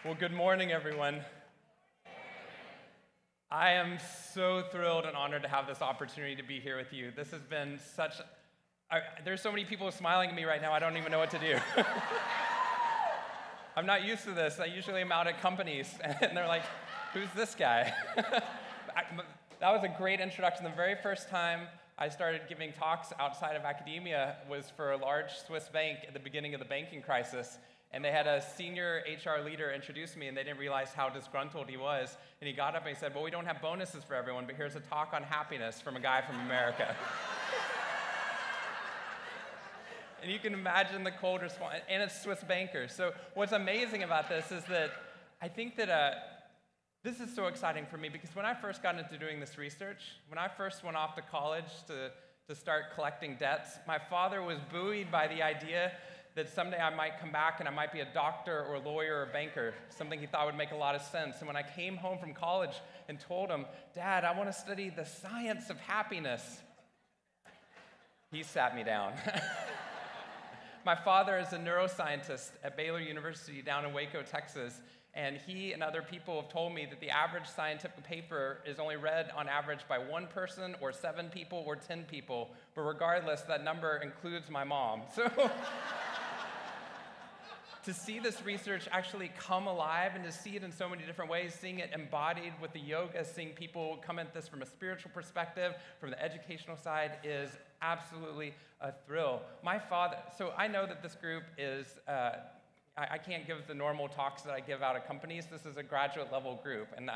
Well, good morning, everyone. I am so thrilled and honored to have this opportunity to be here with you. This has been there's so many people smiling at me right now, I don't even know what to do. I'm not used to this. I usually am out at companies, and they're like, who's this guy? That was a great introduction. The very first time I started giving talks outside of academia was for a large Swiss bank at the beginning of the banking crisis. And they had a senior HR leader introduce me, and they didn't realize how disgruntled he was. And he got up and he said, well, we don't have bonuses for everyone, but here's a talk on happiness from a guy from America. And you can imagine the cold response, and it's Swiss bankers. So what's amazing about this is that I think that this is so exciting for me, because when I first got into doing this research, when I first went off to college to start collecting debts, my father was buoyed by the idea that someday I might come back and I might be a doctor or a lawyer or a banker, something he thought would make a lot of sense. And when I came home from college and told him, Dad, I want to study the science of happiness, he sat me down. My father is a neuroscientist at Yale University down in Waco, Texas, and he and other people have told me that the average scientific paper is only read on average by one person or 7 people or 10 people, but regardless, that number includes my mom. So to see this research actually come alive and to see it in so many different ways, seeing it embodied with the yoga, seeing people come at this from a spiritual perspective, from the educational side, is absolutely a thrill. My father, so I know that this group is, I can't give the normal talks that I give out at companies. This is a graduate level group, and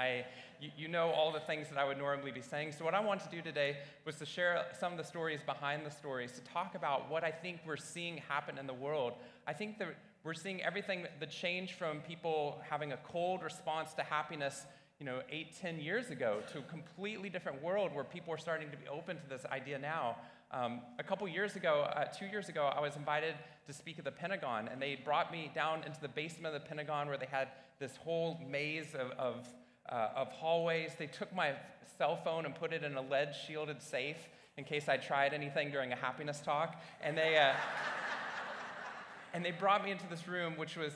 you know all the things that I would normally be saying. So what I want to do today was to share some of the stories behind the stories, to talk about what I think we're seeing happen in the world. I think that we're seeing everything, the change from people having a cold response to happiness, 8, 10 years ago, to a completely different world where people are starting to be open to this idea now. A couple years ago, 2 years ago, I was invited to speak at the Pentagon, and they brought me down into the basement of the Pentagon where they had this whole maze of hallways. They took my cell phone and put it in a lead-shielded safe in case I tried anything during a happiness talk, and they brought me into this room, which was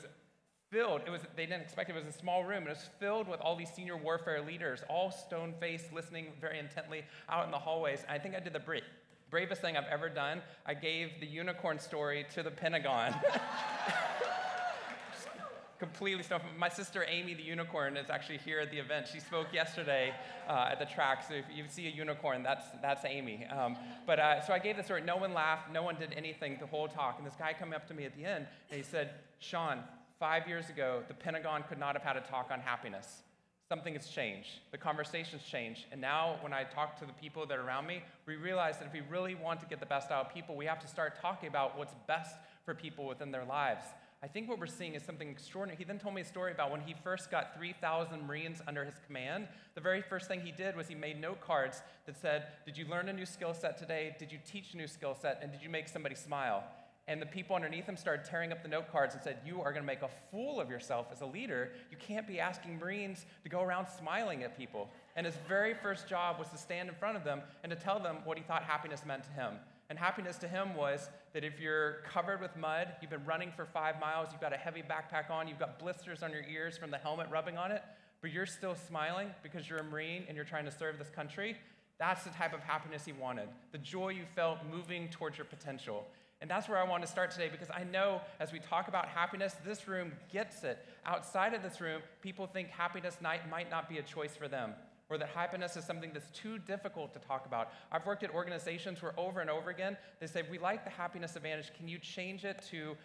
filled. They didn't expect it. It was a small room. It was filled with all these senior warfare leaders, all stone-faced, listening very intently out in the hallways. And I think I did the bravest thing I've ever done. I gave the unicorn story to the Pentagon. Completely stuff. My sister Amy, the unicorn, is actually here at the event. She spoke yesterday at the track, so if you see a unicorn, that's Amy. So I gave the story. No one laughed. No one did anything the whole talk. And this guy came up to me at the end, and he said, Shawn, 5 years ago, the Pentagon could not have had a talk on happiness. Something has changed. The conversation's changed. And now when I talk to the people that are around me, we realize that if we really want to get the best out of people, we have to start talking about what's best for people within their lives. I think what we're seeing is something extraordinary. He then told me a story about when he first got 3,000 Marines under his command. The very first thing he did was he made note cards that said, did you learn a new skill set today? Did you teach a new skill set? And did you make somebody smile? And the people underneath him started tearing up the note cards and said, you are going to make a fool of yourself as a leader. You can't be asking Marines to go around smiling at people. And his very first job was to stand in front of them and to tell them what he thought happiness meant to him. And happiness to him was that if you're covered with mud, you've been running for 5 miles, you've got a heavy backpack on, you've got blisters on your ears from the helmet rubbing on it, but you're still smiling because you're a Marine and you're trying to serve this country, that's the type of happiness he wanted. The joy you felt moving towards your potential. And that's where I want to start today, because I know as we talk about happiness, this room gets it. Outside of this room, people think happiness might not be a choice for them, or that happiness is something that's too difficult to talk about. I've worked at organizations where over and over again, they say, we like the happiness advantage. Can you change it to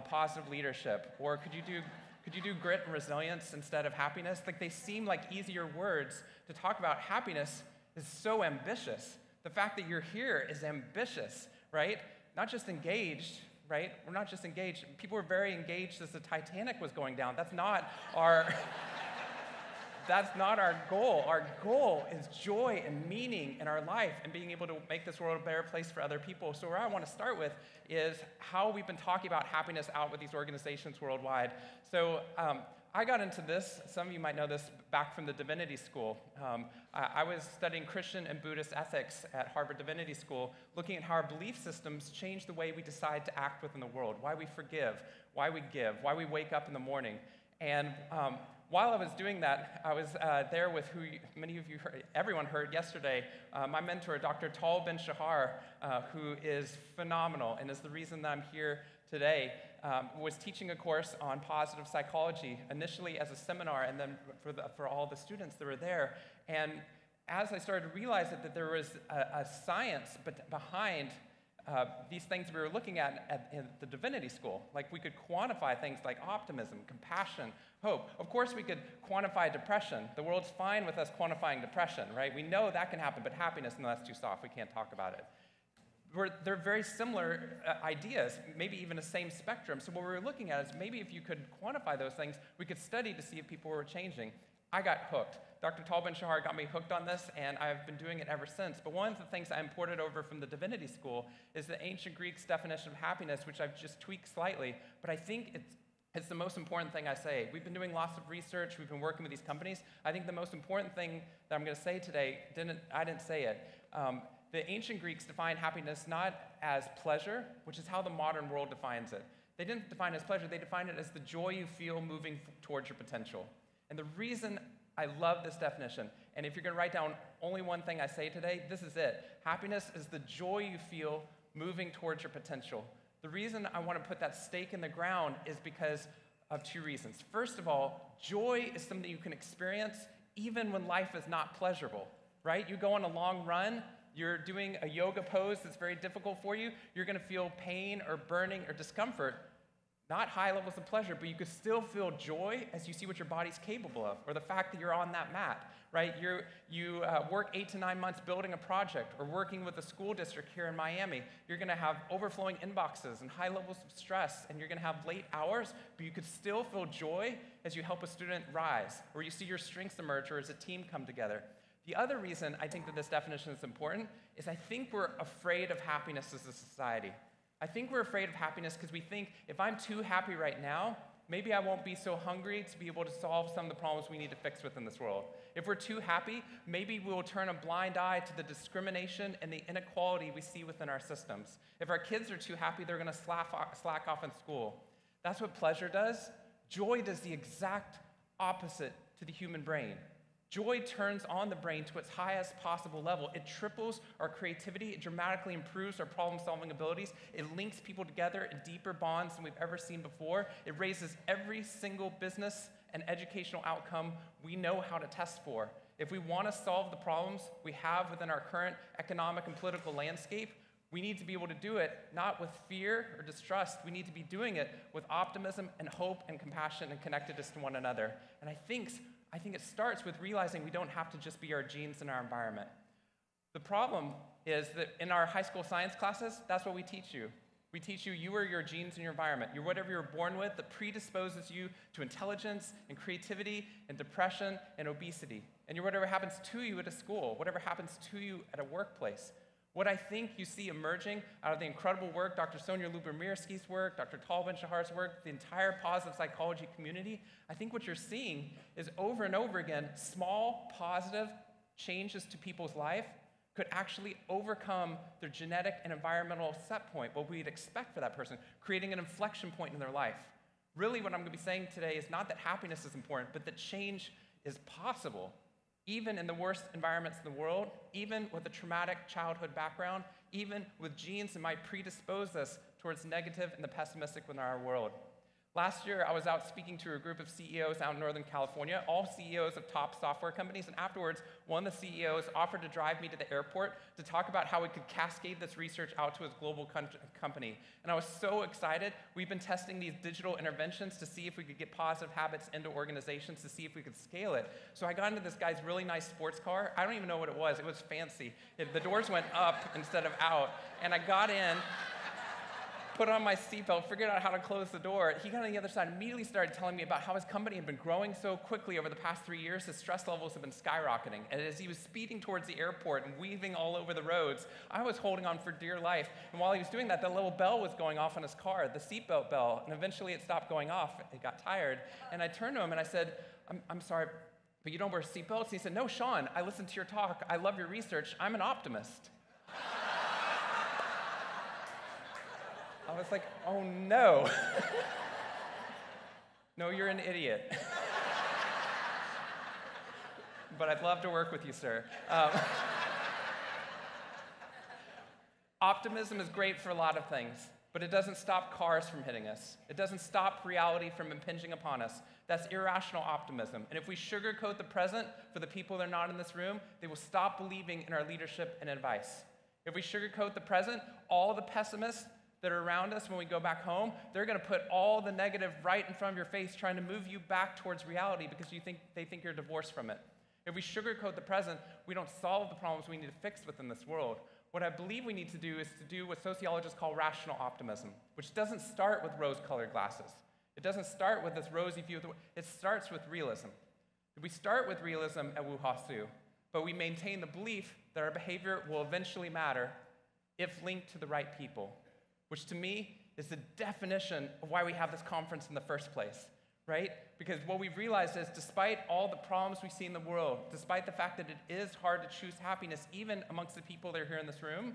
positive leadership? Or could you do grit and resilience instead of happiness? Like, they seem like easier words to talk about. Happiness is so ambitious. The fact that you're here is ambitious, right? Not just engaged, right? We're not just engaged. People were very engaged as the Titanic was going down. That's not our goal. Our goal is joy and meaning in our life and being able to make this world a better place for other people. So where I want to start with is how we've been talking about happiness out with these organizations worldwide. So I got into this, some of you might know this, back from the divinity school. I was studying Christian and Buddhist ethics at Harvard Divinity School, looking at how our belief systems change the way we decide to act within the world, why we forgive, why we give, why we wake up in the morning. And while I was doing that, I was there with who many of you heard, everyone heard yesterday, my mentor, Dr. Tal Ben-Shahar, who is phenomenal and is the reason that I'm here today, was teaching a course on positive psychology, initially as a seminar and then for all the students that were there. And as I started to realize that there was a science behind these things we were looking at in the divinity school. Like, we could quantify things like optimism, compassion, hope. Of course we could quantify depression. The world's fine with us quantifying depression, right? We know that can happen, but happiness, no, that's too soft. We can't talk about it. They're very similar ideas, maybe even the same spectrum. So what we were looking at is maybe if you could quantify those things, we could study to see if people were changing. I got hooked. Dr. Tal Ben-Shahar got me hooked on this, and I've been doing it ever since. But one of the things I imported over from the divinity school is the ancient Greeks' definition of happiness, which I've just tweaked slightly. But I think it's the most important thing I say. We've been doing lots of research. We've been working with these companies. I think the most important thing that I'm going to say today, I didn't say it. The ancient Greeks defined happiness not as pleasure, which is how the modern world defines it. They didn't define it as pleasure. They defined it as the joy you feel moving towards your potential. And the reason I love this definition, and if you're going to write down only one thing I say today, this is it. Happiness is the joy you feel moving towards your potential. The reason I want to put that stake in the ground is because of two reasons. First of all, joy is something you can experience even when life is not pleasurable, right? You go on a long run, you're doing a yoga pose that's very difficult for you, you're going to feel pain or burning or discomfort. Not high levels of pleasure, but you could still feel joy as you see what your body's capable of, or the fact that you're on that mat, right? You work 8 to 9 months building a project, or working with a school district here in Miami. You're going to have overflowing inboxes and high levels of stress, and you're going to have late hours, but you could still feel joy as you help a student rise, or you see your strengths emerge, or as a team come together. The other reason I think that this definition is important is I think we're afraid of happiness as a society. I think we're afraid of happiness because we think if I'm too happy right now, maybe I won't be so hungry to be able to solve some of the problems we need to fix within this world. If we're too happy, maybe we'll turn a blind eye to the discrimination and the inequality we see within our systems. If our kids are too happy, they're going to slack off in school. That's what pleasure does. Joy does the exact opposite to the human brain. Joy turns on the brain to its highest possible level. It triples our creativity. It dramatically improves our problem-solving abilities. It links people together in deeper bonds than we've ever seen before. It raises every single business and educational outcome we know how to test for. If we want to solve the problems we have within our current economic and political landscape, we need to be able to do it not with fear or distrust. We need to be doing it with optimism and hope and compassion and connectedness to one another. And I think it starts with realizing we don't have to just be our genes and our environment. The problem is that in our high school science classes, that's what we teach you. We teach you are your genes and your environment. You're whatever you're born with that predisposes you to intelligence and creativity and depression and obesity. And you're whatever happens to you at a school, whatever happens to you at a workplace. What I think you see emerging out of the incredible work, Dr. Sonia Lyubomirsky's work, Dr. Tal Ben-Shahar's work, the entire positive psychology community, I think what you're seeing is over and over again, small positive changes to people's life could actually overcome their genetic and environmental set point, what we'd expect for that person, creating an inflection point in their life. Really what I'm going to be saying today is not that happiness is important, but that change is possible. Even in the worst environments in the world, even with a traumatic childhood background, even with genes that might predispose us towards negative and the pessimistic within our world. Last year, I was out speaking to a group of CEOs out in Northern California, all CEOs of top software companies, and afterwards, one of the CEOs offered to drive me to the airport to talk about how we could cascade this research out to his global company. And I was so excited. We've been testing these digital interventions to see if we could get positive habits into organizations, to see if we could scale it. So I got into this guy's really nice sports car. I don't even know what it was. It was fancy. The doors went up instead of out. And I got in, put on my seatbelt, figured out how to close the door. He got on the other side and immediately started telling me about how his company had been growing so quickly over the past 3 years. His stress levels have been skyrocketing. And as he was speeding towards the airport and weaving all over the roads, I was holding on for dear life. And while he was doing that, the little bell was going off on his car, the seatbelt bell. And eventually it stopped going off. It got tired. And I turned to him and I said, I'm sorry, but you don't wear seatbelts? And he said, no, Shawn, I listened to your talk. I love your research. I'm an optimist. I was like, oh no. No, you're an idiot. But I'd love to work with you, sir. Optimism is great for a lot of things, but it doesn't stop cars from hitting us. It doesn't stop reality from impinging upon us. That's irrational optimism. And if we sugarcoat the present for the people that are not in this room, they will stop believing in our leadership and advice. If we sugarcoat the present, all the pessimists that are around us when we go back home, they're going to put all the negative right in front of your face, trying to move you back towards reality because they think you're divorced from it. If we sugarcoat the present, we don't solve the problems we need to fix within this world. What I believe we need to do is to do what sociologists call rational optimism, which doesn't start with rose-colored glasses. It doesn't start with this rosy view. It starts with realism. We start with realism at Wuhasu, but we maintain the belief that our behavior will eventually matter if linked to the right people, which to me is the definition of why we have this conference in the first place, right? Because what we've realized is despite all the problems we see in the world, despite the fact that it is hard to choose happiness, even amongst the people that are here in this room,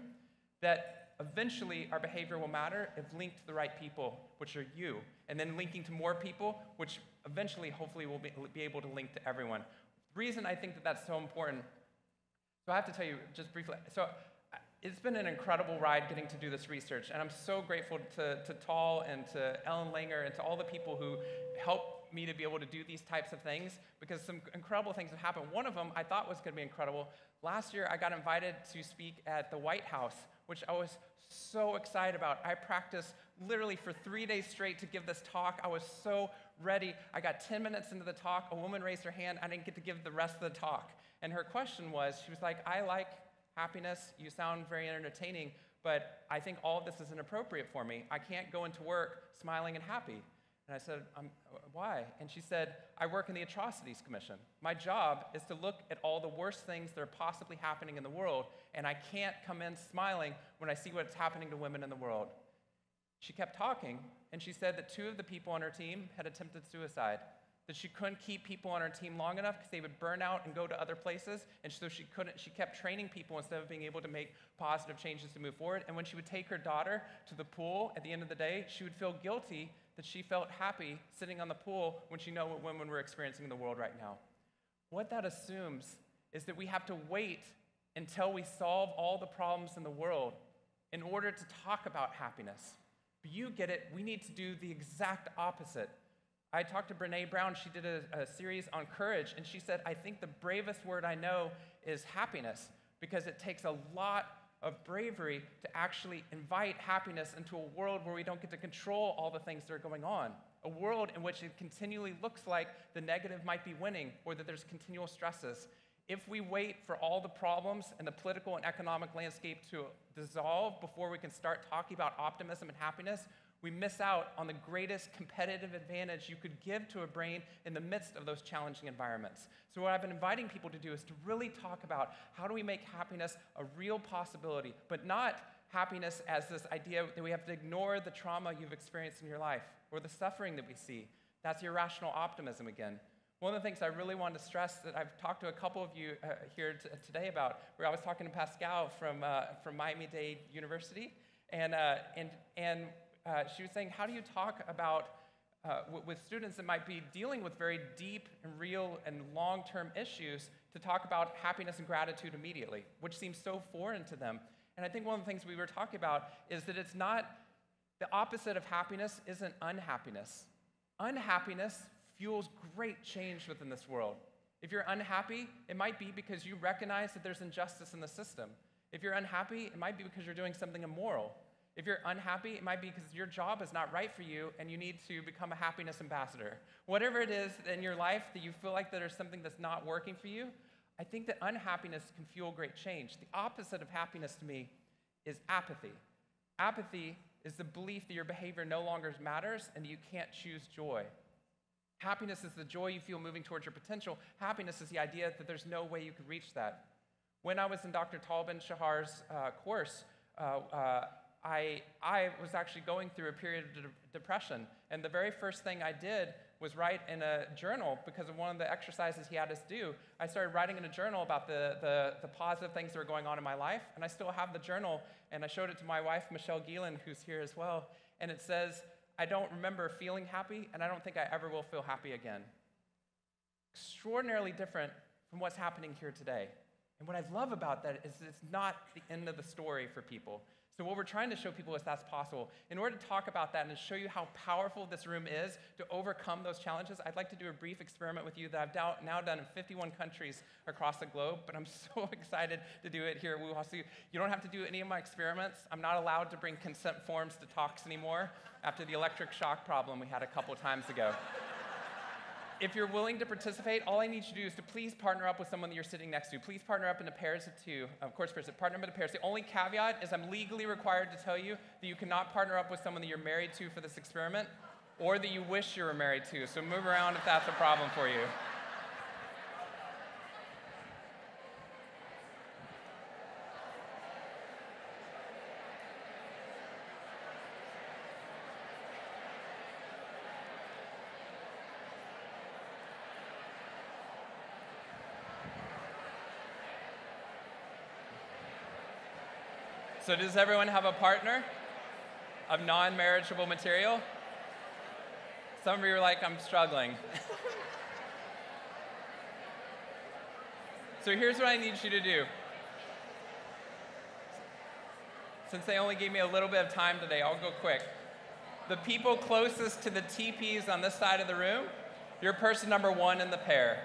that eventually our behavior will matter if linked to the right people, which are you, and then linking to more people, which eventually, hopefully, will be able to link to everyone. The reason I think that that's so important, so I have to tell you just briefly, it's been an incredible ride getting to do this research, and I'm so grateful to Tal and to Ellen Langer and to all the people who helped me to be able to do these types of things, because some incredible things have happened. One of them I thought was going to be incredible. Last year, I got invited to speak at the White House, which I was so excited about. I practiced literally for 3 days straight to give this talk. I was so ready. I got 10 minutes into the talk. A woman raised her hand. I didn't get to give the rest of the talk. And her question was, she was like, I like happiness. You sound very entertaining, but I think all of this is inappropriate for me. I can't go into work smiling and happy. And I said, why? And she said, I work in the Atrocities Commission. My job is to look at all the worst things that are possibly happening in the world, and I can't come in smiling when I see what's happening to women in the world. She kept talking, and she said that 2 of the people on her team had attempted suicide, that she couldn't keep people on her team long enough because they would burn out and go to other places, and so she kept training people instead of being able to make positive changes to move forward. And when she would take her daughter to the pool at the end of the day, she would feel guilty that she felt happy sitting on the pool when she knew what women were experiencing in the world right now. What that assumes is that we have to wait until we solve all the problems in the world in order to talk about happiness. But you get it, we need to do the exact opposite. I talked to Brené Brown. She did a series on courage, and she said, I think the bravest word I know is happiness, because it takes a lot of bravery to actually invite happiness into a world where we don't get to control all the things that are going on. A world in which it continually looks like the negative might be winning, or that there's continual stresses. If we wait for all the problems and the political and economic landscape to dissolve before we can start talking about optimism and happiness, we miss out on the greatest competitive advantage you could give to a brain in the midst of those challenging environments. So what I've been inviting people to do is to really talk about how do we make happiness a real possibility, but not happiness as this idea that we have to ignore the trauma you've experienced in your life or the suffering that we see. That's irrational optimism again. One of the things I really wanted to stress that I've talked to a couple of you here today about, where I was talking to Pascal from Miami-Dade University, and she was saying, how do you talk about, with students that might be dealing with very deep and real and long-term issues, to talk about happiness and gratitude immediately, which seems so foreign to them. And I think one of the things we were talking about is that it's not, the opposite of happiness isn't unhappiness. Unhappiness fuels great change within this world. If you're unhappy, it might be because you recognize that there's injustice in the system. If you're unhappy, it might be because you're doing something immoral. If you're unhappy, it might be because your job is not right for you and you need to become a happiness ambassador. Whatever it is in your life that you feel like that there's something that's not working for you, I think that unhappiness can fuel great change. The opposite of happiness to me is apathy. Apathy is the belief that your behavior no longer matters and that you can't choose joy. Happiness is the joy you feel moving towards your potential. Happiness is the idea that there's no way you could reach that. When I was in Dr. Tal Ben-Shahar's course, I was actually going through a period of depression, and the very first thing I did was write in a journal because of one of the exercises he had us do. I started writing in a journal about the positive things that were going on in my life, and I still have the journal, and I showed it to my wife, Michelle Geelan, who's here as well, and it says, I don't remember feeling happy, and I don't think I ever will feel happy again. Extraordinarily different from what's happening here today. And what I love about that is it's not the end of the story for people. So what we're trying to show people is that's possible. In order to talk about that and to show you how powerful this room is to overcome those challenges, I'd like to do a brief experiment with you that I've now done in 51 countries across the globe, but I'm so excited to do it here at Wuhasu. You don't have to do any of my experiments. I'm not allowed to bring consent forms to talks anymore after the electric shock problem we had a couple times ago. If you're willing to participate, all I need you to do is to please partner up with someone that you're sitting next to. Please partner up into pairs of two. Of course, partner up into pairs. The only caveat is I'm legally required to tell you that you cannot partner up with someone that you're married to for this experiment or that you wish you were married to. So move around if that's a problem for you. So does everyone have a partner of non-marriageable material? Some of you are like, I'm struggling. So here's what I need you to do. Since they only gave me a little bit of time today, I'll go quick. The people closest to the TPs on this side of the room, you're person number 1 in the pair.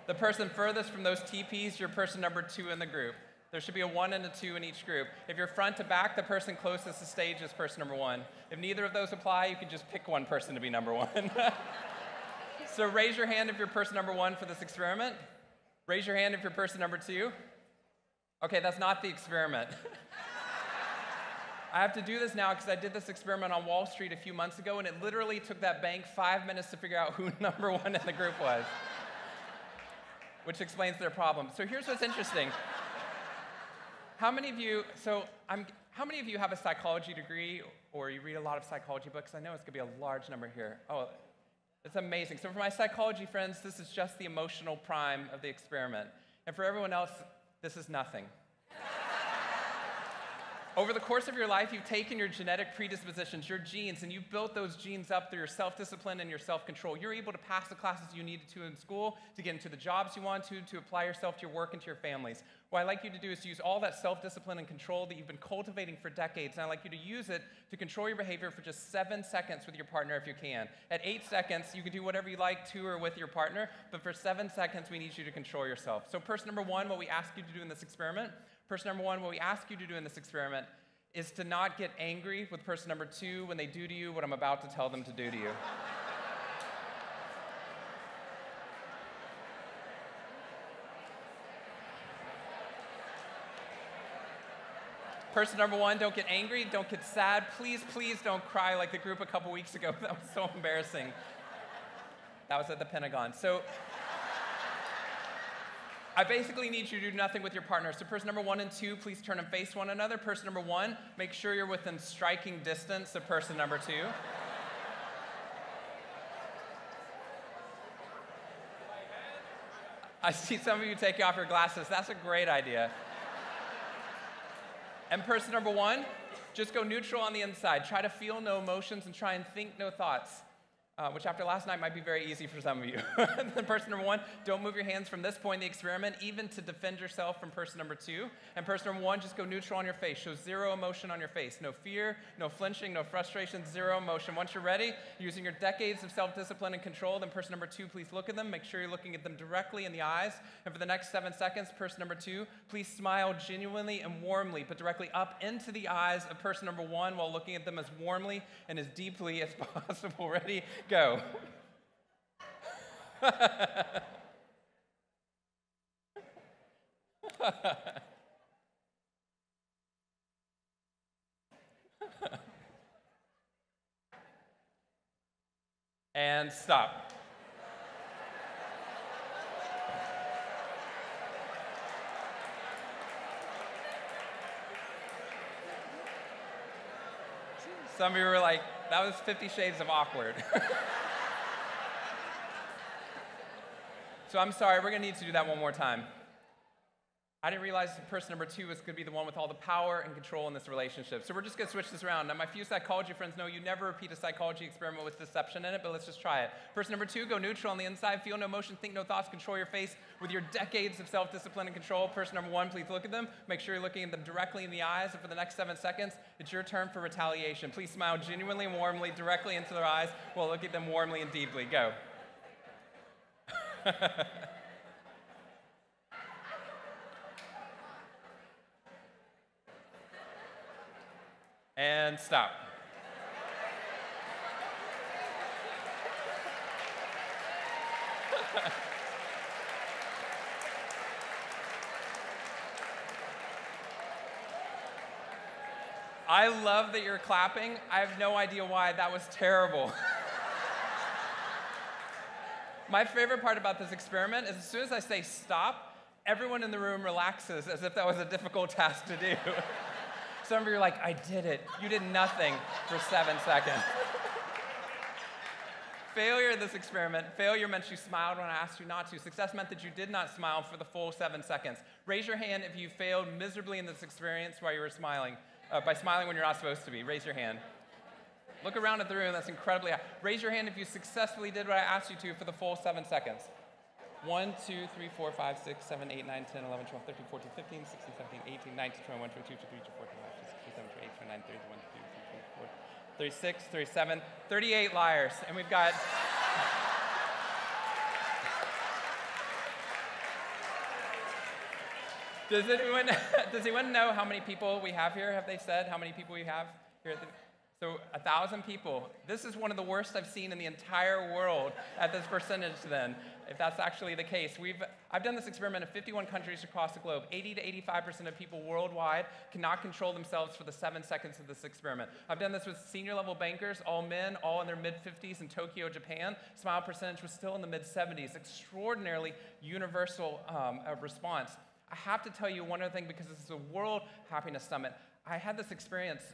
The person furthest from those TPs, you're person number 2 in the group. There should be a 1 and a 2 in each group. If you're front to back, the person closest to stage is person number 1. If neither of those apply, you can just pick one person to be number 1. So raise your hand if you're person number 1 for this experiment. Raise your hand if you're person number 2. Okay, that's not the experiment. I have to do this now because I did this experiment on Wall Street a few months ago, and it literally took that bank 5 minutes to figure out who number 1 in the group was, which explains their problem. So here's what's interesting. How many of you have a psychology degree or you read a lot of psychology books? I know it's going to be a large number here. Oh, it's amazing. So for my psychology friends, this is just the emotional prime of the experiment. And for everyone else, this is nothing. Over the course of your life, you've taken your genetic predispositions, your genes, and you've built those genes up through your self-discipline and your self-control. You're able to pass the classes you needed to in school, to get into the jobs you want to apply yourself to your work and to your families. What I'd like you to do is use all that self-discipline and control that you've been cultivating for decades, and I'd like you to use it to control your behavior for just 7 seconds with your partner if you can. At 8 seconds, you can do whatever you like to or with your partner, but for 7 seconds, we need you to control yourself. So person number 1, what we ask you to do in this experiment, is to not get angry with person number 2 when they do to you what I'm about to tell them to do to you. Person number 1, don't get angry, don't get sad. Please, please don't cry like the group a couple weeks ago. That was so embarrassing. That was at the Pentagon. So I basically need you to do nothing with your partner. So person number 1 and 2, please turn and face one another. Person number 1, make sure you're within striking distance of person number 2. I see some of you taking off your glasses. That's a great idea. And person number 1, just go neutral on the inside. Try to feel no emotions and try and think no thoughts. Which after last night might be very easy for some of you. Then person number 1, don't move your hands from this point in the experiment, even to defend yourself from person number 2. And person number 1, just go neutral on your face. Show 0 emotion on your face. No fear, no flinching, no frustration, 0 emotion. Once you're ready, using your decades of self-discipline and control, then person number 2, please look at them. Make sure you're looking at them directly in the eyes. And for the next 7 seconds, person number 2, please smile genuinely and warmly, but directly up into the eyes of person number 1 while looking at them as warmly and as deeply as possible. Ready? Go. And stop. Some of you were like, that was 50 Shades of Awkward. So I'm sorry, we're going to need to do that one more time. I didn't realize person number 2 was going to be the one with all the power and control in this relationship. So we're just going to switch this around. Now, my few psychology friends know you never repeat a psychology experiment with deception in it, but let's just try it. Person number 2, go neutral on the inside. Feel no emotion, think no thoughts, control your face with your decades of self-discipline and control. Person number 1, please look at them. Make sure you're looking at them directly in the eyes. And for the next 7 seconds, it's your turn for retaliation. Please smile genuinely and warmly directly into their eyes while look at them warmly and deeply. Go. And stop. I love that you're clapping. I have no idea why. That was terrible. My favorite part about this experiment is as soon as I say stop, everyone in the room relaxes as if that was a difficult task to do. Some of you are like, I did it. You did nothing for 7 seconds. Failure in this experiment, failure meant you smiled when I asked you not to. Success meant that you did not smile for the full 7 seconds. Raise your hand if you failed miserably in this experience while you were smiling, by smiling when you're not supposed to be. Raise your hand. Look around at the room, that's incredibly high. Raise your hand if you successfully did what I asked you to for the full 7 seconds. 1, 2, 3, 4, 5, 6, 7, 8, 9, 10, 11, 12, 13, 14, 15, 16, 17, 18, 19, 20, 21, 22, 23, 24, 25, 26, 27, 28, 29, 30, 31, 32, 34, 36, 37, 38 liars. And we've got... Does anyone know how many people we have here? Have they said how many people we have here at the... So 1,000 people. This is one of the worst I've seen in the entire world at this percentage then, if that's actually the case. I've done this experiment in 51 countries across the globe. 80 to 85% of people worldwide cannot control themselves for the 7 seconds of this experiment. I've done this with senior level bankers, all men, all in their mid-50s in Tokyo, Japan. Smile percentage was still in the mid-70s. Extraordinarily universal response. I have to tell you one other thing because this is a World Happiness Summit. I had this experience.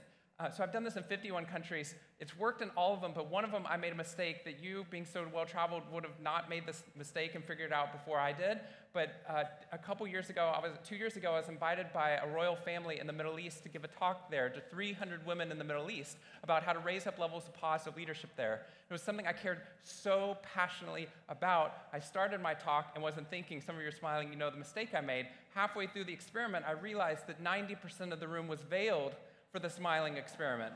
So I've done this in 51 countries. It's worked in all of them, but one of them I made a mistake that you, being so well-traveled, would have not made this mistake and figured it out before I did. But a couple years ago, 2 years ago, I was invited by a royal family in the Middle East to give a talk there to 300 women in the Middle East about how to raise up levels of positive leadership there. It was something I cared so passionately about. I started my talk and wasn't thinking, some of you are smiling, you know the mistake I made. Halfway through the experiment, I realized that 90% of the room was veiled for the smiling experiment,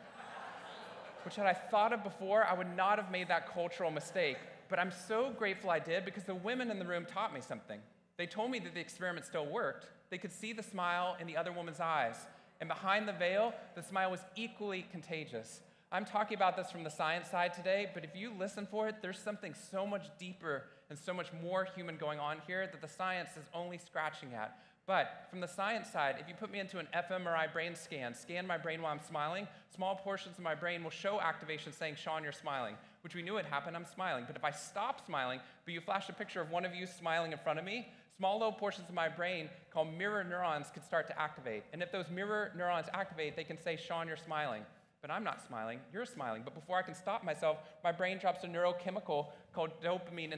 which had I thought of before, I would not have made that cultural mistake. But I'm so grateful I did because the women in the room taught me something. They told me that the experiment still worked. They could see the smile in the other woman's eyes. And behind the veil, the smile was equally contagious. I'm talking about this from the science side today, but if you listen for it, there's something so much deeper and so much more human going on here that the science is only scratching at. But from the science side, if you put me into an fMRI brain scan my brain while I'm smiling, small portions of my brain will show activation saying, Shawn, you're smiling, which we knew would happen, I'm smiling. But if I stop smiling, but you flash a picture of one of you smiling in front of me, small little portions of my brain called mirror neurons could start to activate. And if those mirror neurons activate, they can say, Shawn, you're smiling. But I'm not smiling, you're smiling. But before I can stop myself, my brain drops a neurochemical called dopamine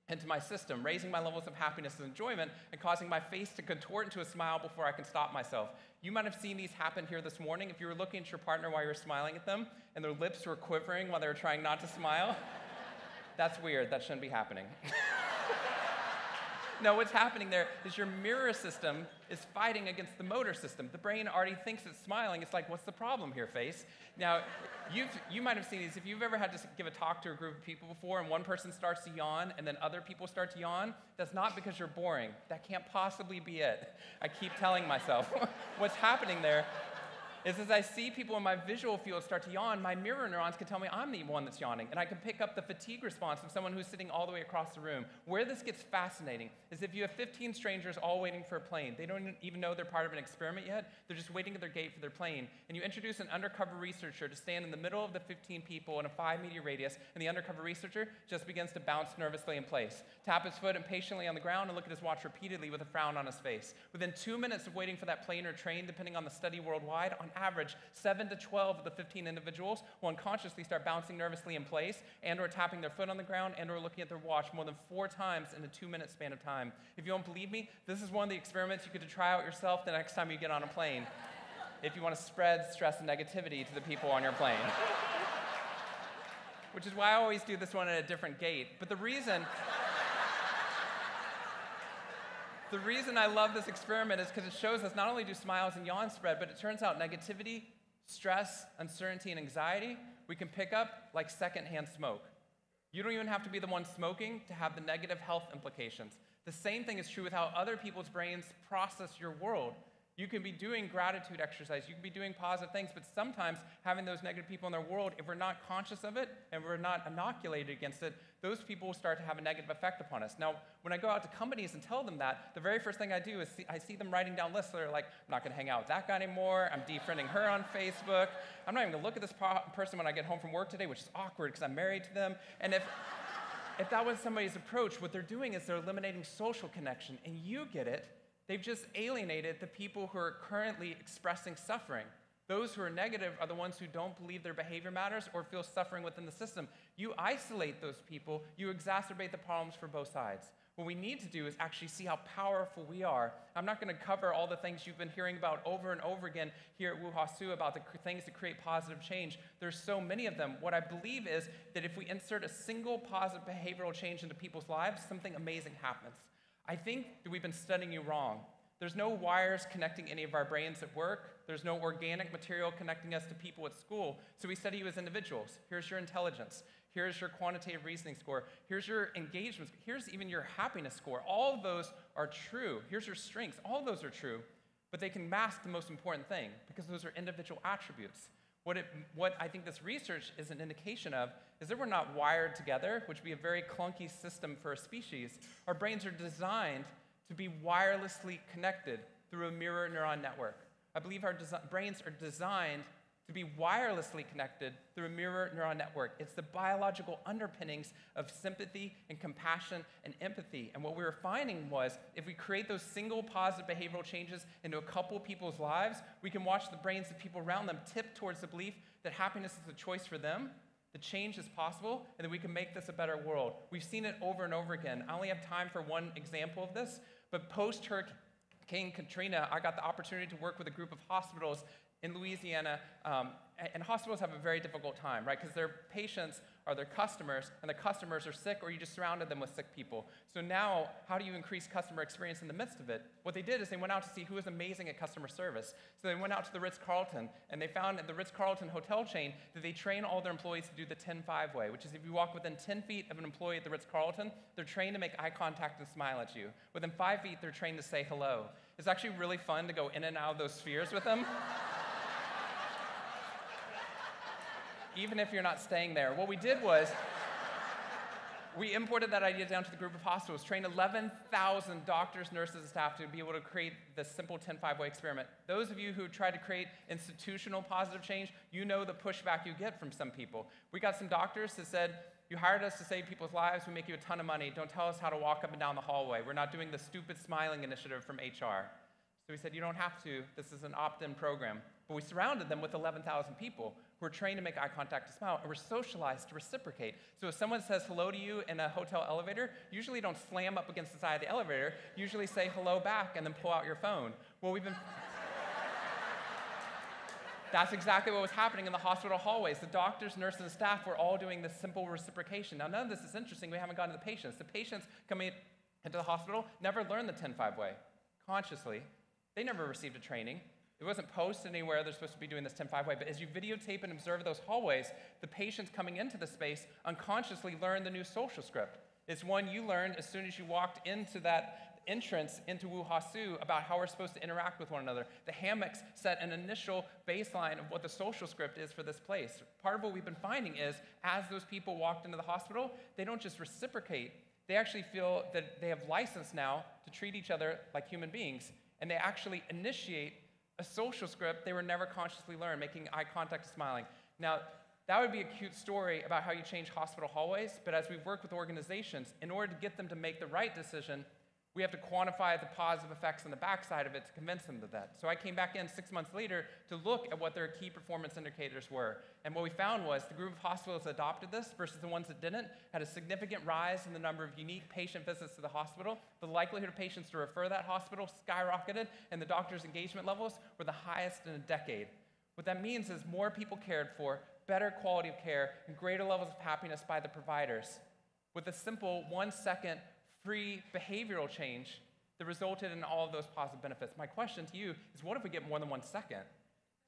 into my system, raising my levels of happiness and enjoyment and causing my face to contort into a smile before I can stop myself. You might have seen these happen here this morning. If you were looking at your partner while you were smiling at them and their lips were quivering while they were trying not to smile, that's weird. That shouldn't be happening. No, what's happening there is your mirror system is fighting against the motor system. The brain already thinks it's smiling. It's like, what's the problem here, face? Now, you might have seen these. If you've ever had to give a talk to a group of people before and one person starts to yawn and then other people start to yawn, that's not because you're boring. That can't possibly be it. I keep telling myself. What's happening there is as I see people in my visual field start to yawn, my mirror neurons can tell me I'm the one that's yawning, and I can pick up the fatigue response of someone who's sitting all the way across the room. Where this gets fascinating is if you have 15 strangers all waiting for a plane, they don't even know they're part of an experiment yet, they're just waiting at their gate for their plane, and you introduce an undercover researcher to stand in the middle of the 15 people in a 5-meter radius, and the undercover researcher just begins to bounce nervously in place, tap his foot impatiently on the ground, and look at his watch repeatedly with a frown on his face. Within 2 minutes of waiting for that plane or train, depending on the study worldwide, on average, 7 to 12 of the 15 individuals will unconsciously start bouncing nervously in place and or tapping their foot on the ground and or looking at their watch more than 4 times in a 2-minute span of time. If you don't believe me, this is one of the experiments you get to try out yourself the next time you get on a plane, if you want to spread stress and negativity to the people on your plane. Which is why I always do this one at a different gate. But the reason I love this experiment is because it shows us not only do smiles and yawns spread, but it turns out negativity, stress, uncertainty, and anxiety we can pick up like secondhand smoke. You don't even have to be the one smoking to have the negative health implications. The same thing is true with how other people's brains process your world. You can be doing gratitude exercise, you can be doing positive things, but sometimes having those negative people in their world, if we're not conscious of it and we're not inoculated against it, those people will start to have a negative effect upon us. Now, when I go out to companies and tell them that, the very first thing I do is I see them writing down lists. They're like, I'm not gonna hang out with that guy anymore, I'm defriending her on Facebook, I'm not even gonna look at this person when I get home from work today, which is awkward because I'm married to them. And if that was somebody's approach, what they're doing is they're eliminating social connection, and you get it. They've just alienated the people who are currently expressing suffering. Those who are negative are the ones who don't believe their behavior matters or feel suffering within the system. You isolate those people, you exacerbate the problems for both sides. What we need to do is actually see how powerful we are. I'm not going to cover all the things you've been hearing about over and over again here at Wuhasu about the things that create positive change. There's so many of them. What I believe is that if we insert a single positive behavioral change into people's lives, something amazing happens. I think that we've been studying you wrong. There's no wires connecting any of our brains at work. There's no organic material connecting us to people at school. So we study you as individuals. Here's your intelligence. Here's your quantitative reasoning score. Here's your engagement. Here's even your happiness score. All of those are true. Here's your strengths. All of those are true. But they can mask the most important thing because those are individual attributes. What I think this research is an indication of is that we're not wired together, which would be a very clunky system for a species. Our brains are designed to be wirelessly connected through a mirror neuron network. I believe our brains are designed to be wirelessly connected through a mirror neuron network. It's the biological underpinnings of sympathy and compassion and empathy. And what we were finding was if we create those single positive behavioral changes into a couple people's lives, we can watch the brains of people around them tip towards the belief that happiness is a choice for them, that change is possible, and that we can make this a better world. We've seen it over and over again. I only have time for one example of this, but post-Hurricane Katrina, I got the opportunity to work with a group of hospitals in Louisiana, and hospitals have a very difficult time, right? Because their patients are their customers, and the customers are sick, or you just surrounded them with sick people. So now, how do you increase customer experience in the midst of it? What they did is they went out to see who was amazing at customer service. So they went out to the Ritz-Carlton, and they found at the Ritz-Carlton hotel chain that they train all their employees to do the 10-5 way, which is if you walk within 10 feet of an employee at the Ritz-Carlton, they're trained to make eye contact and smile at you. Within 5 feet, they're trained to say hello. It's actually really fun to go in and out of those spheres with them. Even if you're not staying there. What we did was, we imported that idea down to the group of hospitals, trained 11,000 doctors, nurses, and staff to be able to create the simple 10-5 way experiment. Those of you who try to create institutional positive change, you know the pushback you get from some people. We got some doctors that said, you hired us to save people's lives, we make you a ton of money, don't tell us how to walk up and down the hallway. We're not doing the stupid smiling initiative from HR. So we said, you don't have to, this is an opt-in program. But we surrounded them with 11,000 people who are trained to make eye contact and smile, and we're socialized to reciprocate. So if someone says hello to you in a hotel elevator, usually don't slam up against the side of the elevator, usually say hello back and then pull out your phone. Well, That's exactly what was happening in the hospital hallways. The doctors, nurses, and staff were all doing this simple reciprocation. Now, none of this is interesting. We haven't gotten to the patients. The patients coming into the hospital never learned the 10-5 way consciously. They never received a training. It wasn't posted anywhere they're supposed to be doing this 10-5 way, but as you videotape and observe those hallways, the patients coming into the space unconsciously learn the new social script. It's one you learned as soon as you walked into that entrance into Wuhasu about how we're supposed to interact with one another. The hammocks set an initial baseline of what the social script is for this place. Part of what we've been finding is, as those people walked into the hospital, they don't just reciprocate, they actually feel that they have license now to treat each other like human beings, and they actually initiate a social script they were never consciously learned, making eye contact and smiling. Now, that would be a cute story about how you change hospital hallways, but as we've worked with organizations, in order to get them to make the right decision, We have to quantify the positive effects on the backside of it to convince them of that. So I came back in 6 months later to look at what their key performance indicators were. And what we found was the group of hospitals that adopted this versus the ones that didn't had a significant rise in the number of unique patient visits to the hospital. The likelihood of patients to refer that hospital skyrocketed, and the doctor's engagement levels were the highest in a decade. What that means is more people cared for, better quality of care, and greater levels of happiness by the providers. With a simple 1-second free behavioral change that resulted in all of those positive benefits. My question to you is, what if we get more than 1 second?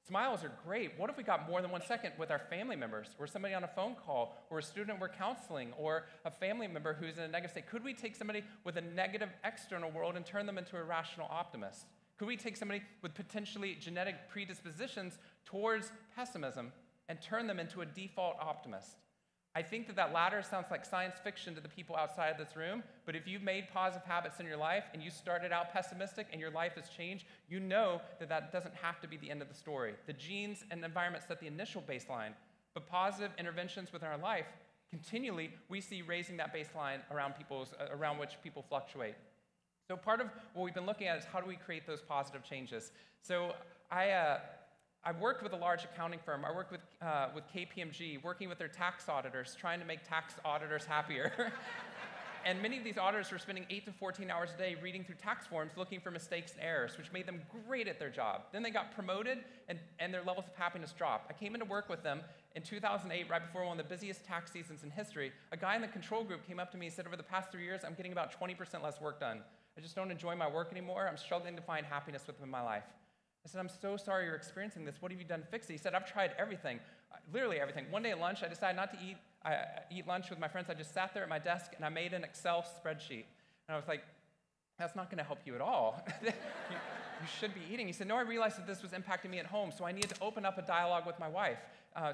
Smiles are great. What if we got more than 1 second with our family members, or somebody on a phone call, or a student we're counseling, or a family member who's in a negative state? Could we take somebody with a negative external world and turn them into a rational optimist? Could we take somebody with potentially genetic predispositions towards pessimism and turn them into a default optimist? I think that latter sounds like science fiction to the people outside of this room, but if you've made positive habits in your life and you started out pessimistic and your life has changed, you know that that doesn't have to be the end of the story. The genes and environment set the initial baseline, but positive interventions within our life, continually we see raising that baseline around which people fluctuate. So part of what we've been looking at is how do we create those positive changes. So I've worked with a large accounting firm. I work with KPMG, working with their tax auditors, trying to make tax auditors happier. And many of these auditors were spending 8 to 14 hours a day reading through tax forms, looking for mistakes and errors, which made them great at their job. Then they got promoted, and their levels of happiness dropped. I came in to work with them in 2008, right before one of the busiest tax seasons in history. A guy in the control group came up to me and said, over the past 3 years, I'm getting about 20% less work done. I just don't enjoy my work anymore. I'm struggling to find happiness within my life. I said, I'm so sorry you're experiencing this. What have you done to fix it? He said, I've tried everything, literally everything. One day at lunch, I decided not to eat lunch with my friends. I just sat there at my desk, and I made an Excel spreadsheet. And I was like, that's not going to help you at all. you should be eating. He said, no, I realized that this was impacting me at home, so I needed to open up a dialogue with my wife.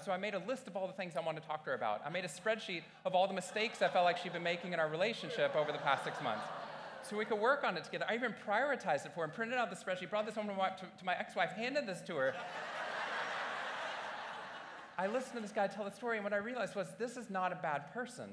So I made a list of all the things I wanted to talk to her about. I made a spreadsheet of all the mistakes I felt like she'd been making in our relationship over the past 6 months. So we could work on it together. I even prioritized it for her and printed out the spreadsheet, brought this home to my ex-wife, handed this to her. I listened to this guy tell the story, and what I realized was this is not a bad person.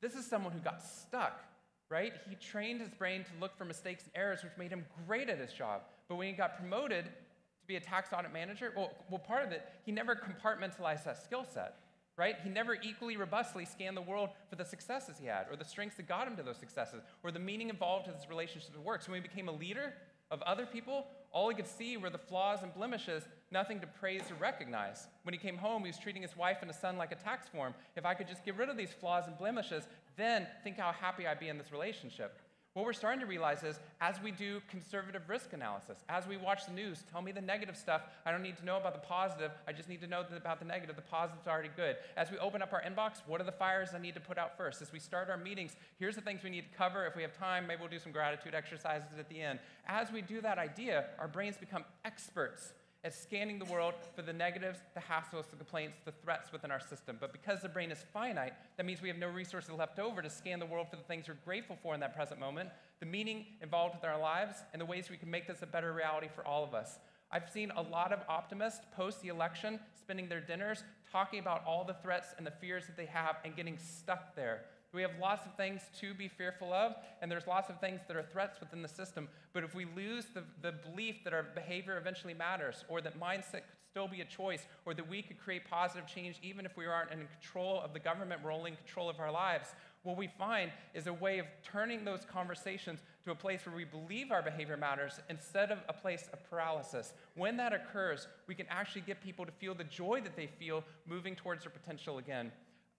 This is someone who got stuck, right? He trained his brain to look for mistakes and errors, which made him great at his job. But when he got promoted to be a tax audit manager, well, part of it, he never compartmentalized that skill set. Right? He never equally robustly scanned the world for the successes he had, or the strengths that got him to those successes, or the meaning involved in his relationship at work. So when he became a leader of other people, all he could see were the flaws and blemishes, nothing to praise or recognize. When he came home, he was treating his wife and his son like a tax form. If I could just get rid of these flaws and blemishes, then think how happy I'd be in this relationship. What we're starting to realize is, as we do conservative risk analysis, as we watch the news, tell me the negative stuff. I don't need to know about the positive. I just need to know about the negative. The positive's already good. As we open up our inbox, what are the fires I need to put out first? As we start our meetings, here's the things we need to cover. If we have time, maybe we'll do some gratitude exercises at the end. As we do that idea, our brains become experts at scanning the world for the negatives, the hassles, the complaints, the threats within our system. But because the brain is finite, that means we have no resources left over to scan the world for the things we're grateful for in that present moment, the meaning involved with our lives, and the ways we can make this a better reality for all of us. I've seen a lot of optimists post the election spending their dinners talking about all the threats and the fears that they have and getting stuck there. We have lots of things to be fearful of, and there's lots of things that are threats within the system. But if we lose the belief that our behavior eventually matters, or that mindset could still be a choice, or that we could create positive change even if we aren't in control of the government rolling control of our lives, what we find is a way of turning those conversations to a place where we believe our behavior matters instead of a place of paralysis. When that occurs, we can actually get people to feel the joy that they feel moving towards their potential again.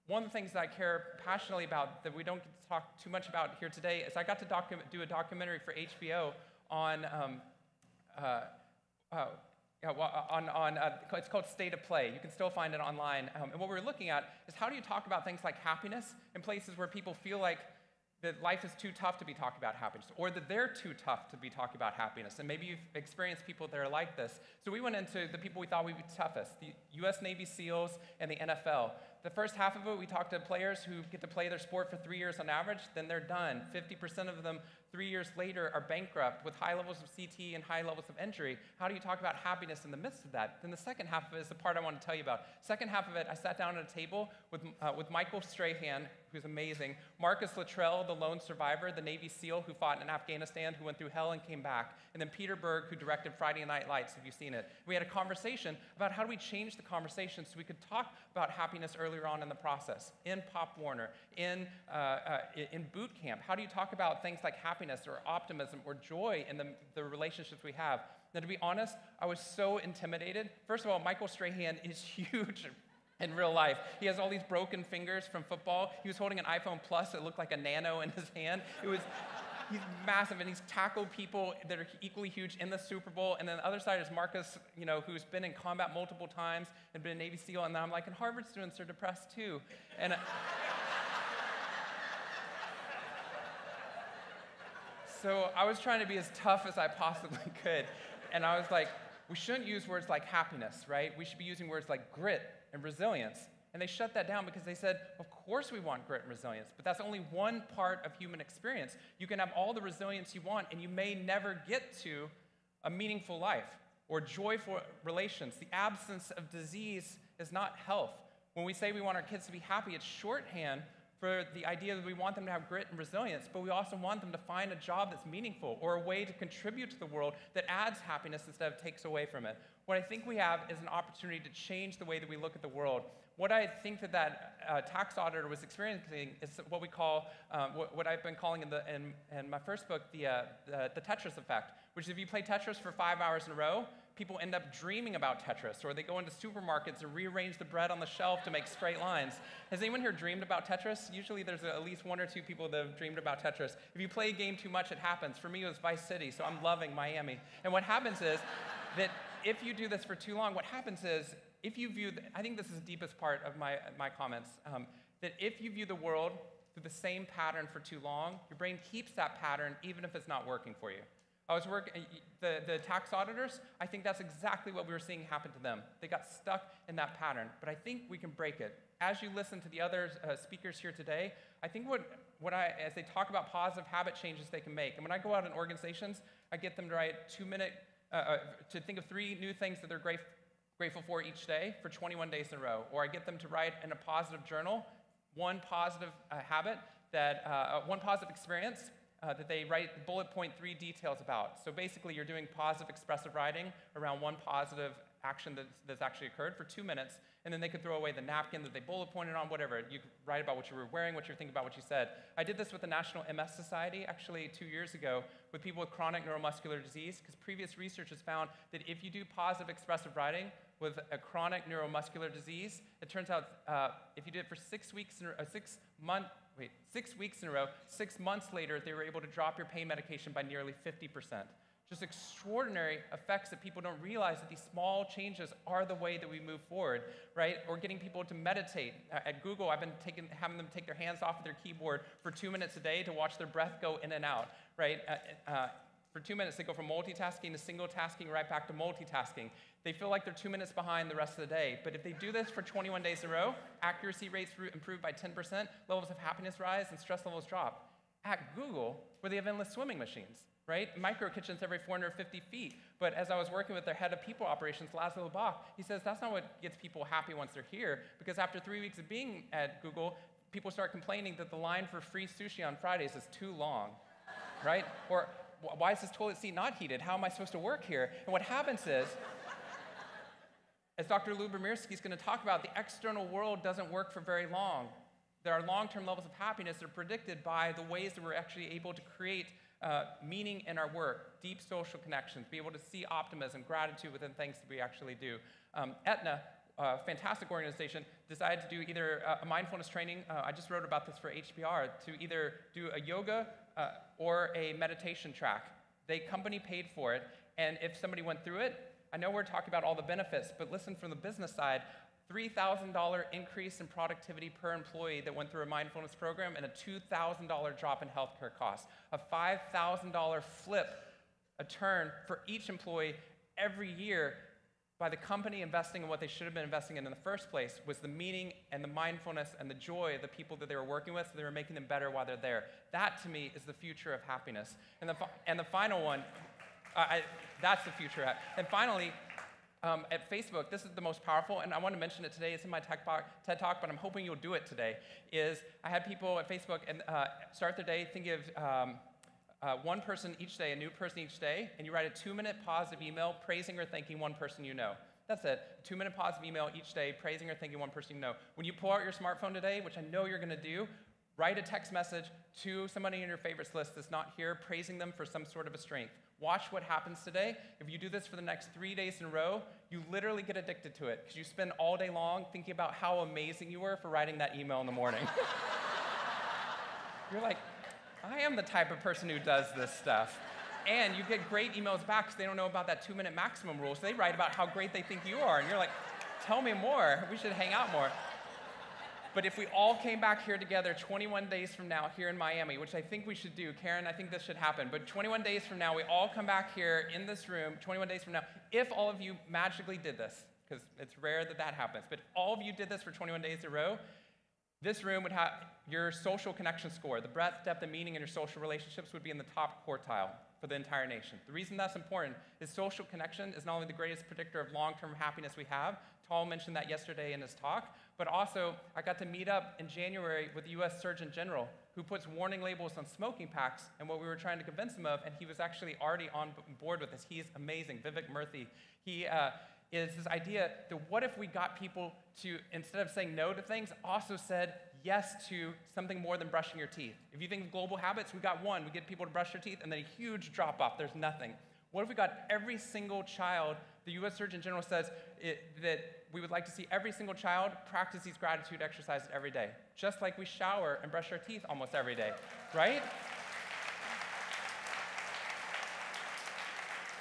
One of the things that I care passionately about that we don't get to talk too much about here today is I got to do a documentary for HBO on it's called State of Play. You can still find it online. And what we're looking at is how do you talk about things like happiness in places where people feel like that life is too tough to be talking about happiness, or that they're too tough to be talking about happiness. And maybe you've experienced people that are like this. So we went into the people we thought would be toughest, the U.S. Navy SEALs and the NFL. The first half of it, we talked to players who get to play their sport for 3 years on average, then they're done. 50% of them 3 years later are bankrupt with high levels of CT and high levels of injury. How do you talk about happiness in the midst of that? Then the second half of it is the part I want to tell you about. Second half of it, I sat down at a table with Michael Strahan, who's amazing, Marcus Luttrell, the lone survivor, the Navy SEAL who fought in Afghanistan, who went through hell and came back, and then Peter Berg, who directed Friday Night Lights, if you've seen it. We had a conversation about how do we change the conversation so we could talk about happiness earlier on in the process, in Pop Warner, in boot camp. How do you talk about things like happiness or optimism or joy in the relationships we have? Now, to be honest, I was so intimidated. First of all, Michael Strahan is huge in real life. He has all these broken fingers from football. He was holding an iPhone Plus that looked like a Nano in his hand. He's massive, and he's tackled people that are equally huge in the Super Bowl. And then the other side is Marcus, who's been in combat multiple times and been a Navy SEAL. And I'm like, and Harvard students are depressed too. And so I was trying to be as tough as I possibly could. And I was like, we shouldn't use words like happiness, right? We should be using words like grit and resilience. And they shut that down because they said, of course we want grit and resilience, but that's only one part of human experience. You can have all the resilience you want, and you may never get to a meaningful life or joyful relations. The absence of disease is not health. When we say we want our kids to be happy, it's shorthand for the idea that we want them to have grit and resilience, but we also want them to find a job that's meaningful or a way to contribute to the world that adds happiness instead of takes away from it. What I think we have is an opportunity to change the way that we look at the world. What I think that tax auditor was experiencing is what we call, what I've been calling in my first book, the Tetris Effect, which is if you play Tetris for 5 hours in a row, people end up dreaming about Tetris, or they go into supermarkets and rearrange the bread on the shelf to make straight lines. Has anyone here dreamed about Tetris? Usually there's at least 1 or 2 people that have dreamed about Tetris. If you play a game too much, it happens. For me, it was Vice City, so I'm loving Miami. And what happens is that if you do this for too long, what happens is, if you view, I think this is the deepest part of my comments, that if you view the world through the same pattern for too long, your brain keeps that pattern even if it's not working for you. I was working, the tax auditors, I think that's exactly what we were seeing happen to them. They got stuck in that pattern, but I think we can break it. As you listen to the other speakers here today, I think as they talk about positive habit changes they can make, and when I go out in organizations, I get them to write to think of 3 new things that they're grateful for each day for 21 days in a row. Or I get them to write in a positive journal one positive habit, one positive experience that they write bullet point 3 details about. So basically, you're doing positive expressive writing around one positive action that's actually occurred for 2 minutes, and then they could throw away the napkin that they bullet pointed on, whatever. You could write about what you were wearing, what you were thinking about, what you said. I did this with the National MS Society, actually 2 years ago, with people with chronic neuromuscular disease, because previous research has found that if you do positive expressive writing with a chronic neuromuscular disease, it turns out if you did it for 6 weeks in a 6 weeks in a row, 6 months later, they were able to drop your pain medication by nearly 50%. Just extraordinary effects that people don't realize that these small changes are the way that we move forward, right? Or getting people to meditate. At Google, I've been having them take their hands off of their keyboard for 2 minutes a day to watch their breath go in and out, right? For 2 minutes, they go from multitasking to single tasking right back to multitasking. They feel like they're 2 minutes behind the rest of the day. But if they do this for 21 days in a row, accuracy rates improve by 10%, levels of happiness rise, and stress levels drop. At Google, where they have endless swimming machines, right? Micro kitchens every 450 feet. But as I was working with their head of people operations, Laszlo Bach, he says that's not what gets people happy once they're here, because after 3 weeks of being at Google, people start complaining that the line for free sushi on Fridays is too long, right? Or why is this toilet seat not heated? How am I supposed to work here? And what happens is, as Dr. Lubomirski is going to talk about, the external world doesn't work for very long. There are long-term levels of happiness that are predicted by the ways that we're actually able to create meaning in our work, deep social connections, be able to see optimism, gratitude within things that we actually do. Aetna, a fantastic organization, decided to do either a mindfulness training, I just wrote about this for HBR, to either do a yoga or a meditation track. The company paid for it, and if somebody went through it, I know we're talking about all the benefits, but listen from the business side, $3,000 increase in productivity per employee that went through a mindfulness program, and a $2,000 drop in healthcare costs. A $5,000 flip, a turn for each employee every year by the company investing in what they should have been investing in the first place was the meaning and the mindfulness and the joy of the people that they were working with, so they were making them better while they're there. That, to me, is the future of happiness. And the final one, that's the future. And finally, at Facebook, this is the most powerful, and I want to mention it today. It's in my TED Talk, but I'm hoping you'll do it today, is I had people at Facebook and start their day thinking of one person each day, a new person each day, and you write a 2-minute positive email praising or thanking one person you know. That's it. 2-minute positive email each day praising or thanking one person you know. When you pull out your smartphone today, which I know you're going to do, write a text message to somebody in your favorites list that's not here, praising them for some sort of a strength. Watch what happens today. If you do this for the next 3 days in a row, you literally get addicted to it because you spend all day long thinking about how amazing you were for writing that email in the morning. You're like, I am the type of person who does this stuff. And you get great emails back because they don't know about that 2-minute maximum rule. So they write about how great they think you are. And you're like, tell me more. We should hang out more. But if we all came back here together 21 days from now here in Miami, which I think we should do, Karen, I think this should happen, but 21 days from now, we all come back here in this room, 21 days from now, if all of you magically did this, because it's rare that that happens, but all of you did this for 21 days in a row, this room would have your social connection score, the breadth, depth, and meaning in your social relationships would be in the top quartile for the entire nation. The reason that's important is social connection is not only the greatest predictor of long-term happiness we have, Tal mentioned that yesterday in his talk, but also I got to meet up in January with the US Surgeon General, who puts warning labels on smoking packs and what we were trying to convince him of, and he was actually already on board with this. He is amazing, Vivek Murthy. He is this idea that what if we got people to, instead of saying no to things, also said yes to something more than brushing your teeth. If you think of global habits, we got one. We get people to brush their teeth, and then a huge drop-off. There's nothing. What if we got every single child, the US Surgeon General says that we would like to see every single child practice these gratitude exercises every day, just like we shower and brush our teeth almost every day, right?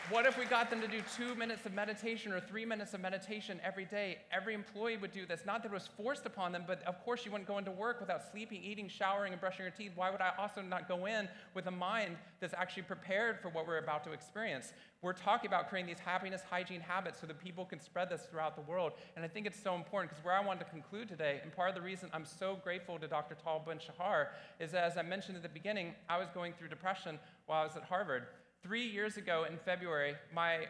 What if we got them to do 2 minutes of meditation or 3 minutes of meditation every day? Every employee would do this. Not that it was forced upon them, but of course you wouldn't go into work without sleeping, eating, showering, and brushing your teeth. Why would I also not go in with a mind that's actually prepared for what we're about to experience? We're talking about creating these happiness hygiene habits so that people can spread this throughout the world. And I think it's so important because where I wanted to conclude today, and part of the reason I'm so grateful to Dr. Tal Ben-Shahar is that, as I mentioned at the beginning, I was going through depression while I was at Harvard. 3 years ago in February, my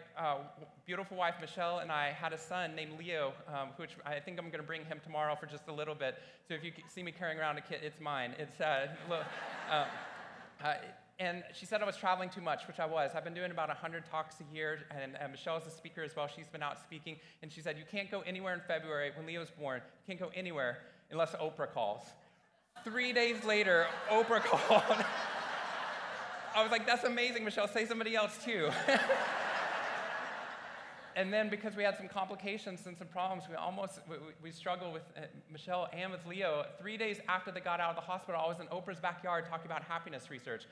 beautiful wife, Michelle, and I had a son named Leo, which I think I'm going to bring him tomorrow for just a little bit. So if you see me carrying around a kid, it's mine. It's and she said I was traveling too much, which I was. I've been doing about 100 talks a year, and Michelle's a speaker as well. She's been out speaking, and she said, you can't go anywhere in February when Leo's born. You can't go anywhere unless Oprah calls. 3 days later, Oprah called. I was like, that's amazing, Michelle, say somebody else too. And then because we had some complications and some problems, we struggled with Michelle and with Leo. 3 days after they got out of the hospital, I was in Oprah's backyard talking about happiness research.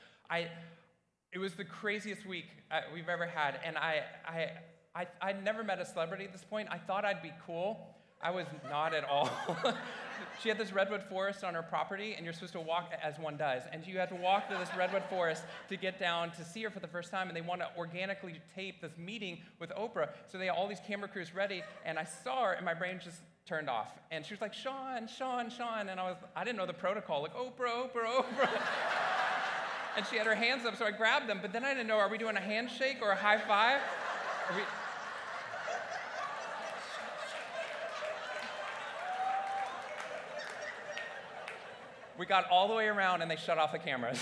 It was the craziest week we've ever had, and I'd never met a celebrity at this point. I thought I'd be cool. I was not at all. She had this redwood forest on her property, and you're supposed to walk, as one does, and you had to walk through this redwood forest to get down to see her for the first time, and they want to organically tape this meeting with Oprah, so they had all these camera crews ready, and I saw her, and my brain just turned off, and she was like, Shawn, Shawn, Shawn, and I didn't know the protocol, like, Oprah, Oprah, Oprah. And she had her hands up, so I grabbed them, but then I didn't know, are we doing a handshake or a high five? We got all the way around, and they shut off the cameras.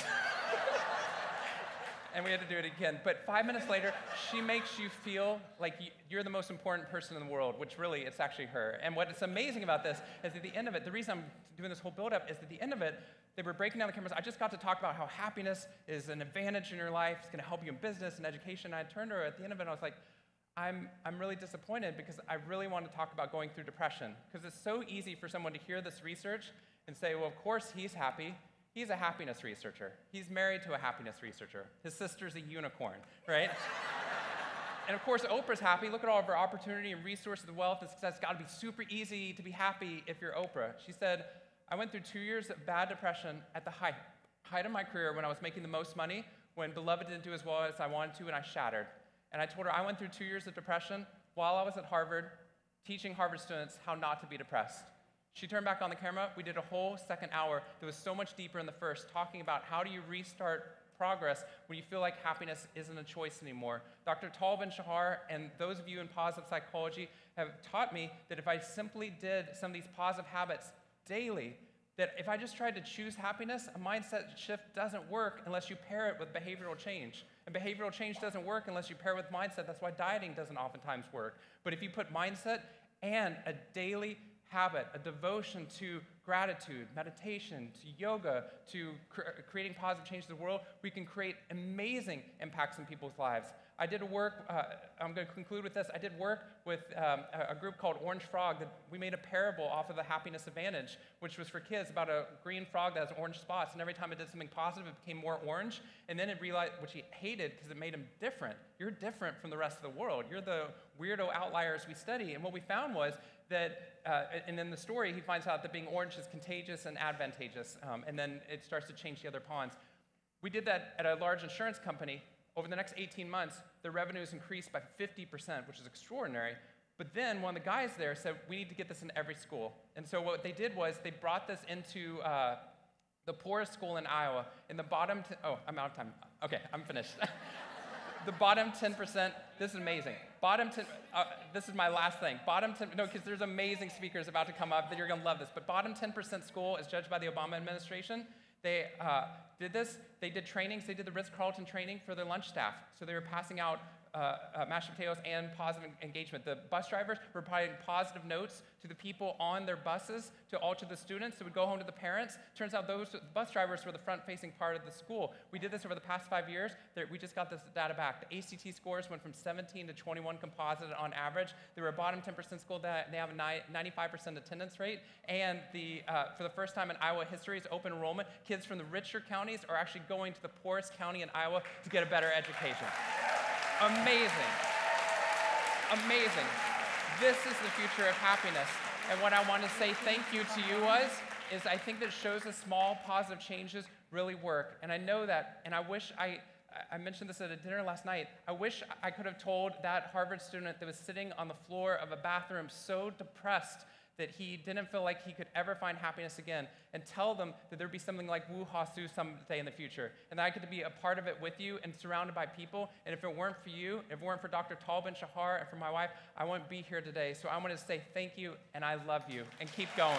And we had to do it again. But 5 minutes later, she makes you feel like you're the most important person in the world, which really, it's actually her. And what's amazing about this is at the end of it, the reason I'm doing this whole build-up is at the end of it, they were breaking down the cameras. I just got to talk about how happiness is an advantage in your life. It's going to help you in business and education. And I turned to her at the end of it, and I was like, I'm really disappointed because I really want to talk about going through depression. Because it's so easy for someone to hear this research and say, well, of course he's happy. He's a happiness researcher. He's married to a happiness researcher. His sister's a unicorn, right? And of course, Oprah's happy. Look at all of her opportunity and resources, wealth, and success. It's got to be super easy to be happy if you're Oprah. She said, I went through 2 years of bad depression at the height of my career when I was making the most money, when Beloved didn't do as well as I wanted to, and I shattered. And I told her I went through 2 years of depression while I was at Harvard, teaching Harvard students how not to be depressed. She turned back on the camera. We did a whole second hour that was so much deeper in the first, talking about how do you restart progress when you feel like happiness isn't a choice anymore. Dr. Talvin Shahar and those of you in positive psychology have taught me that if I simply did some of these positive habits daily, that if I just tried to choose happiness, a mindset shift doesn't work unless you pair it with behavioral change. And behavioral change doesn't work unless you pair it with mindset. That's why dieting doesn't oftentimes work. But if you put mindset and a daily habit, a devotion to gratitude, meditation, to yoga, to creating positive change in the world, we can create amazing impacts in people's lives. I did work, I'm going to conclude with this, I did work with a group called Orange Frog. That we made a parable off of the Happiness Advantage, which was for kids about a green frog that has orange spots, and every time it did something positive, it became more orange, and then it realized, which he hated because it made him different. You're different from the rest of the world. You're the weirdo outliers we study, and what we found was that, and in the story, he finds out that being orange is contagious and advantageous, and then it starts to change the other pawns. We did that at a large insurance company. Over the next 18 months, the revenues increased by 50%, which is extraordinary. But then one of the guys there said, we need to get this in every school. And so what they did was they brought this into the poorest school in Iowa. In the bottom, oh, I'm out of time. Okay, I'm finished. The bottom 10%, this is amazing. Bottom 10, this is my last thing. Bottom 10, no, because there's amazing speakers about to come up that you're going to love this. But bottom 10% school, as judged by the Obama administration, they did this. They did trainings. They did the Ritz-Carlton training for their lunch staff. So they were passing out mashed potatoes and positive engagement. The bus drivers were providing positive notes to the people on their buses, to the students. It would go home to the parents. Turns out those bus drivers were the front-facing part of the school. We did this over the past 5 years. We just got this data back. The ACT scores went from 17 to 21 composite on average. They were a bottom 10% school. They have a 95% attendance rate. And for the first time in Iowa history's open enrollment, kids from the richer counties are actually going to the poorest county in Iowa to get a better education. Amazing. Amazing. This is the future of happiness. And what I want to say thank you to you is I think that shows us small positive changes really work. And I know that, and I wish I mentioned this at a dinner last night, I wish I could have told that Harvard student that was sitting on the floor of a bathroom so depressed that he didn't feel like he could ever find happiness again, and tell them that there'd be something like Wu Ha-Su someday in the future, and that I could be a part of it with you and surrounded by people, and if it weren't for you, if it weren't for Dr. Talvin Shahar and for my wife, I wouldn't be here today. So I want to say thank you, and I love you, and keep going.